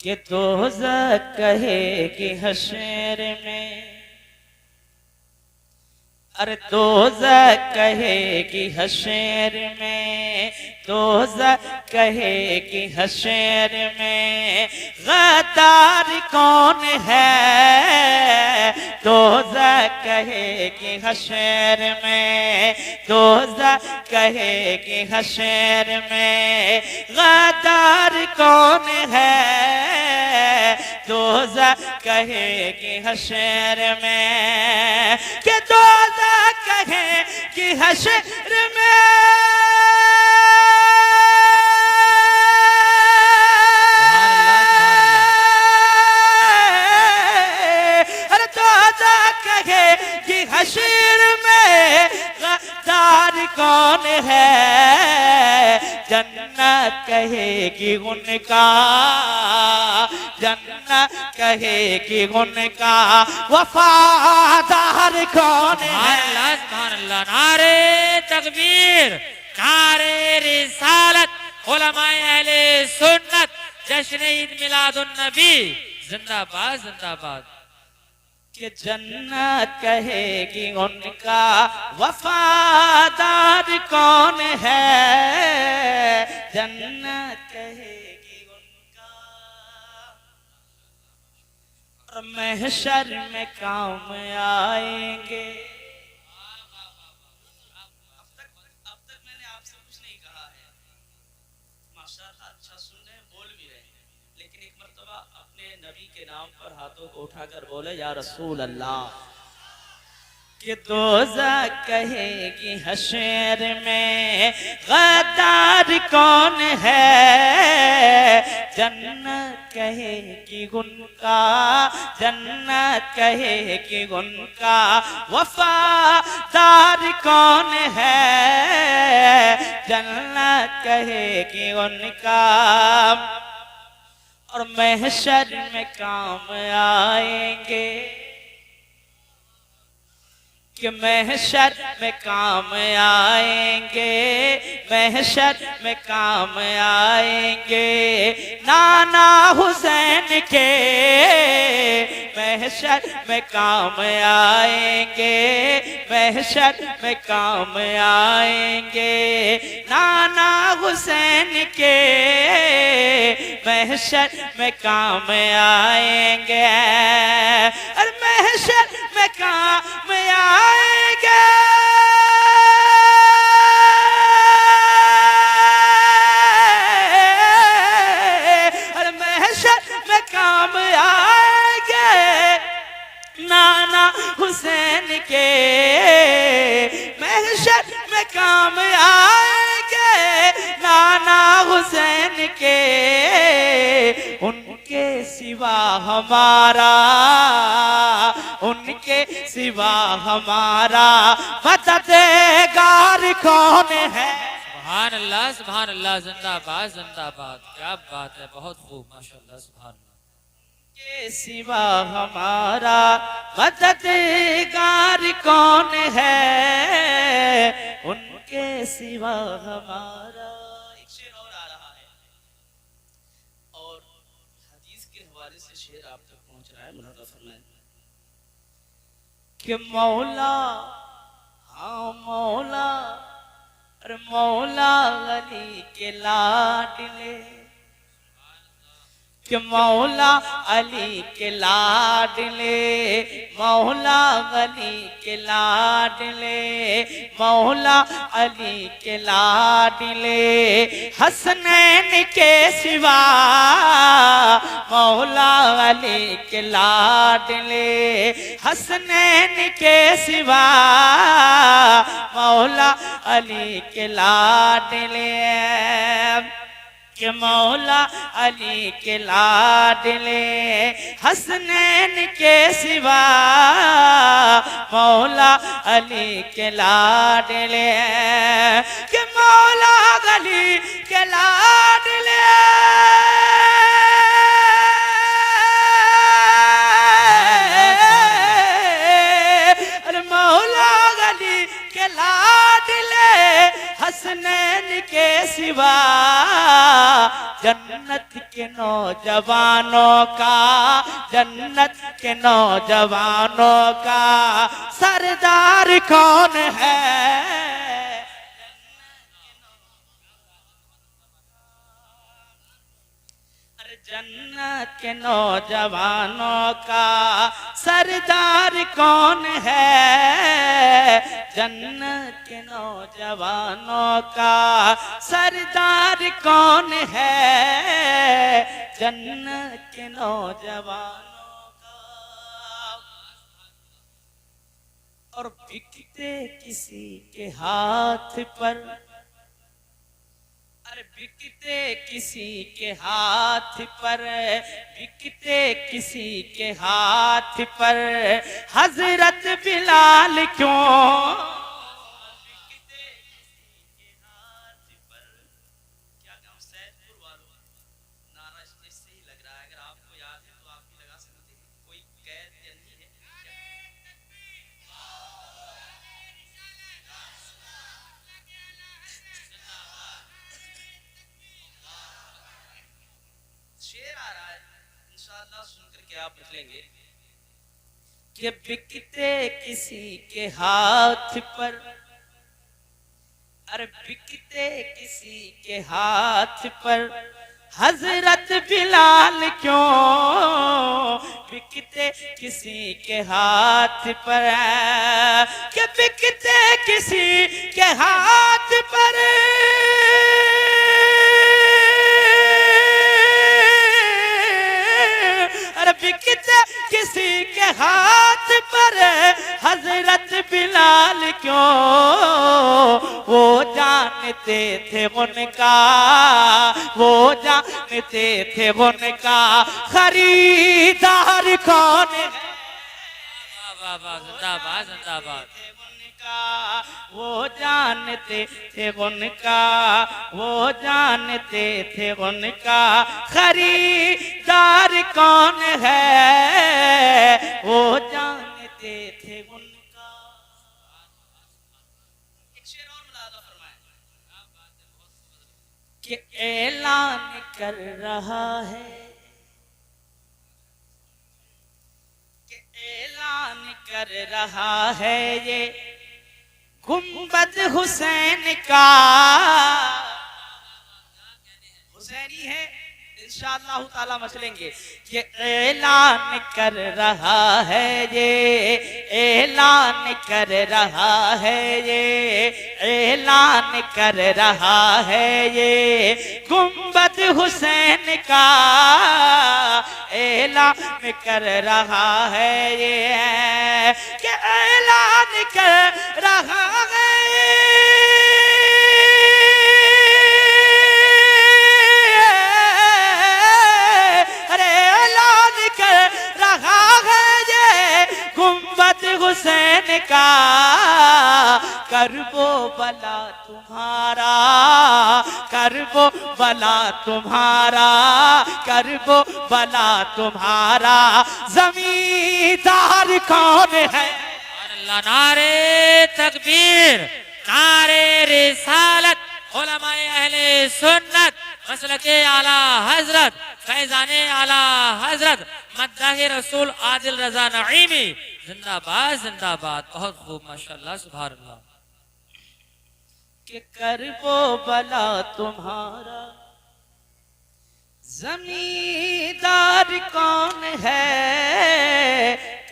कि दोज़ख कहेगी हश्र में, अरे दोज़ख कहेगी हश्र में, दोज़ख कहेगी हश्र में गद्दार कौन है। दोज़ख कहेगी हश्र में, दोज़ख कहेगी हश्र में गद्दार कौन है। दोज़ख कहेगी हश्र में कि दोज़ख कहेगी हश्र में। हश्र में गद्दार कौन है। जन्नत कहेगी उनका, जन्नत कहेगी उनका वफादार कौन है। नारे तकबीर, नारे रिसालत, उलमाए अहले सुन्नत, जश्न ईद मिलादुन नबी जिंदाबाद जिंदाबाद। कि जन्नत कहेगी उनका वफादार कौन है। जन्नत कहेगी उनका और महशर में काम आएंगे। अब तक मैंने आपसे कुछ नहीं कहा है, माशाअल्लाह अच्छा सुन रहे हैं, बोल भी रहे हैं, लेकिन एक मर्तबा अपने नबी के नाम पर हाथों को उठाकर बोले या रसूल अल्लाह। कि दोज़ख कहेगी हश्र में गद्दार कौन है। जन्नत कहेगी उनका, जन्नत कहेगी उनका वफादार कौन है। जन्नत कहेगी उनका और महशर में काम आएंगे। कि महशर में काम आएंगे, महशर में काम आएंगे नाना हुसैन के। महशर में काम आएंगे, महशर में काम आएंगे नाना हुसैन के। महशर में काम आएंगे और महशर में काम आएंगे। और महशर में काम आएंगे नाना हुसैन के। महशर में काम आएंगे नाना हुसैन के। उनके सिवा हमारा, उनके सिवा हमारा मददगार कौन है। सुभान अल्लाह सुभान अल्लाह, जिंदाबाद जिंदाबाद। क्या बात है, बहुत खूब माशाअल्लाह सुभान अल्लाह। के सिवा हमारा मददगार कौन है। उनके सिवा हमारा। एक शेर और आ रहा है और हदीस के हवाले से शेर आप तक पहुंच रहा है। मुनव्वर फरमाएं कि मौला, हाँ मौला, अरे मौला अली के लाडले। कि मौला अली के लाडले, मौला अली के लाडले, मौला अली के लाडले हसनैन के सिवा। मौला अली के लाडले हसनैन के सिवा। मौला अली के लाडले कि मौला अली के लाडले हसनैन के सिवा। मौला अली के लाडले कि मौला अली के लाडले। अरे मौला अली के लाडले हसनैन के सिवा। जन्नत के नौजवानों का, जन्नत के नौजवानों का सरदार कौन है? अरे जन्नत के नौजवानों का सरदार कौन है? जन्नत के नौजवानों का सरदार कौन है? जन्नत के नौजवानों का। और बिकते किसी के हाथ पर, अरे बिकते किसी के हाथ पर, बिकते किसी के हाथ पर हजरत बिलाल क्यों? बिकते किसी के हाथ पर। क्या गाँव सैदपुर वालों, नारा इससे ही लग रहा है, अगर आपको याद है तो आप भी लगा सकते हैं। कोई कैद या नहीं है क्या? शेर आ रहा है, इंशाअल्लाह सुनकर के आप निकलेंगे कि बिकते किसी के हाथ पर, अरे बिकते किसी के हाथ पर हजरत बिलाल क्यों? बिकते किसी के हाथ पर, कि बिकते किसी के हाथ पर बिकते किसी के हाथ पर हजरत बिलाल क्यों? वो जानते थे उनका, वो जानते थे उनका खरीदार कौन है? वाह वाह, जिंदाबाद जिंदाबाद। वो जानते थे उनका, वो जानते थे उनका खरीदार कौन है? वो जानते थे उनका। एक शेर और मुलाजा फरमाए कि ऐलान कर रहा है, कि ऐलान कर रहा है ये गुंबद हुसैन का। हुसैनी है इंशाअल्लाह ताला मचलेंगे। ये ऐलान कर रहा है, ये ऐलान कर रहा है, ये ऐलान कर रहा है ये गुंबद हुसैन का। ऐलान कर रहा है ये, कि ऐलान कर रहा है गुंबद हुसैन का। करबो भला तुम्हारा, करबो भला तुम्हारा, करबो भला तुम्हारा जमींदार कौन है? अल्लाह, नारे तकबीर, नारे रिसालत, उलमाए अहले सुन्नत, मसलके आला हजरत, फैजाने आला हजरत, मद्दाह रसूल आदिल रजा नईमी, जिंदाबाद जिंदाबाद। बहुत खूब, माशाअल्लाह, सुभान अल्लाह। कि करबो भला तुम्हारा जमींदार कौन है?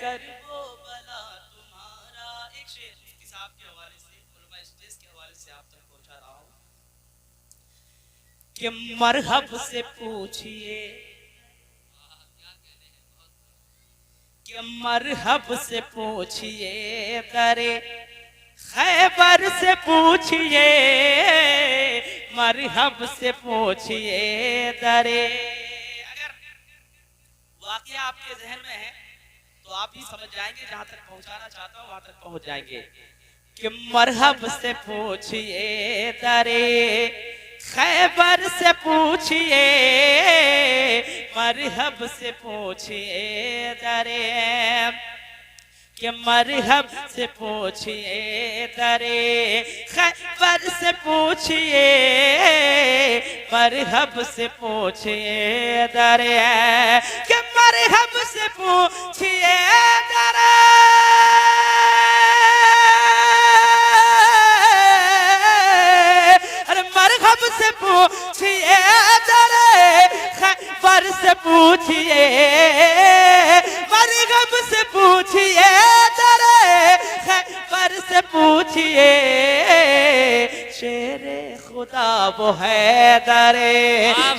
करबो भला तुम्हारा। एक शेर मुफ्ती साहब के हवाले से, उलमा स्टेज के हवाले से आप तक पहुंचा रहा हूं कि मरहब से पूछिए, कि मरहब से पूछिए, दरे खैबर से पूछिए, मरहब से पूछिए दरे। अगर वाकया आपके जहन में है तो आप ही समझ जाएंगे, जहां तक पहुंचाना चाहता हूं वहां तक पहुंच जाएंगे। कि मरहब से पूछिए दरे खैबर से पूछिए, मरहब से पूछिए दरे। कि मरहब से पूछिए दरे खैबर से पूछिए, मरहब से पूछिए दरे कि मरहब से पूछिए दरे मरहब से पूछिए दरे खैबर से पूछिए, मरहब से पूछिए दरे खैबर से पूछिए, शेरे खुदा वो है दरे,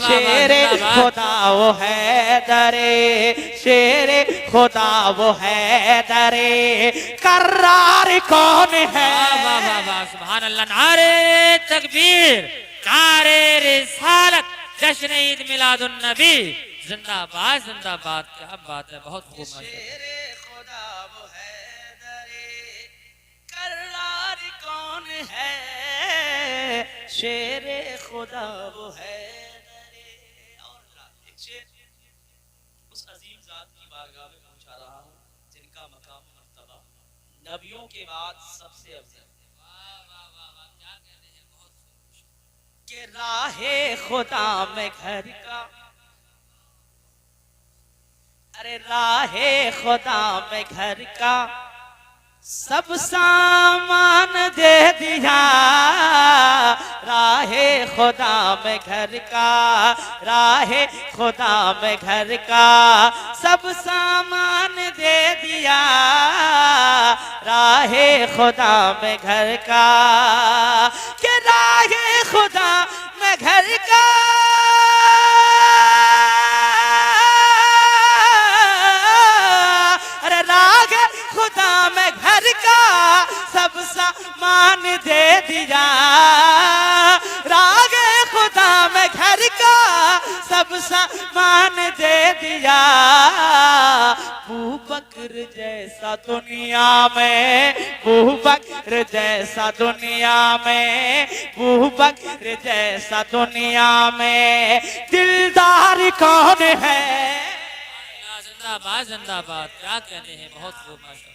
शेरे खुदा वो है दरे, शेरे खुदा वो है दरे, कर्रार कौन है? वाह वाह वाह, सुभान अल्लाह। नारे तकबीर, नारे रिसालत, जश्न ईद मिलादुन नबी, जिंदाबाद जिंदाबाद। क्या बात है, बहुत खूब माशाअल्लाह। शेरे खुदा वो है दरे, कर्रार कौन है? शेरे खुदा वो है दरे। और एक शेर उस अजीम जात की बारगाह में पहुंचा रहा हूं जिनका मकाम मर्तबा नबियों के बाद सबसे अफजल। क्या कहते हैं, बहुत के राहे खुदा में घर का, अरे राहे खुदा में घर का सब सामान दे दिया, राहे खुदा में घर का, राहे खुदा में घर का सब सामान दे दिया, राहे खुदा में घर का, कि राहे खुदा में घर का खुदा में घर का सब सामान दे दिया, राग खुदा में घर का सब सामान दे दिया, अबू बकर जैसा दुनिया में, अबू बकर जैसा दुनिया में, अबू बकर जैसा दुनिया में दिलदार कौन है? जिंदाबाद जिंदाबाद। क्या कहते हैं, बहुत खूब माशाअल्लाह।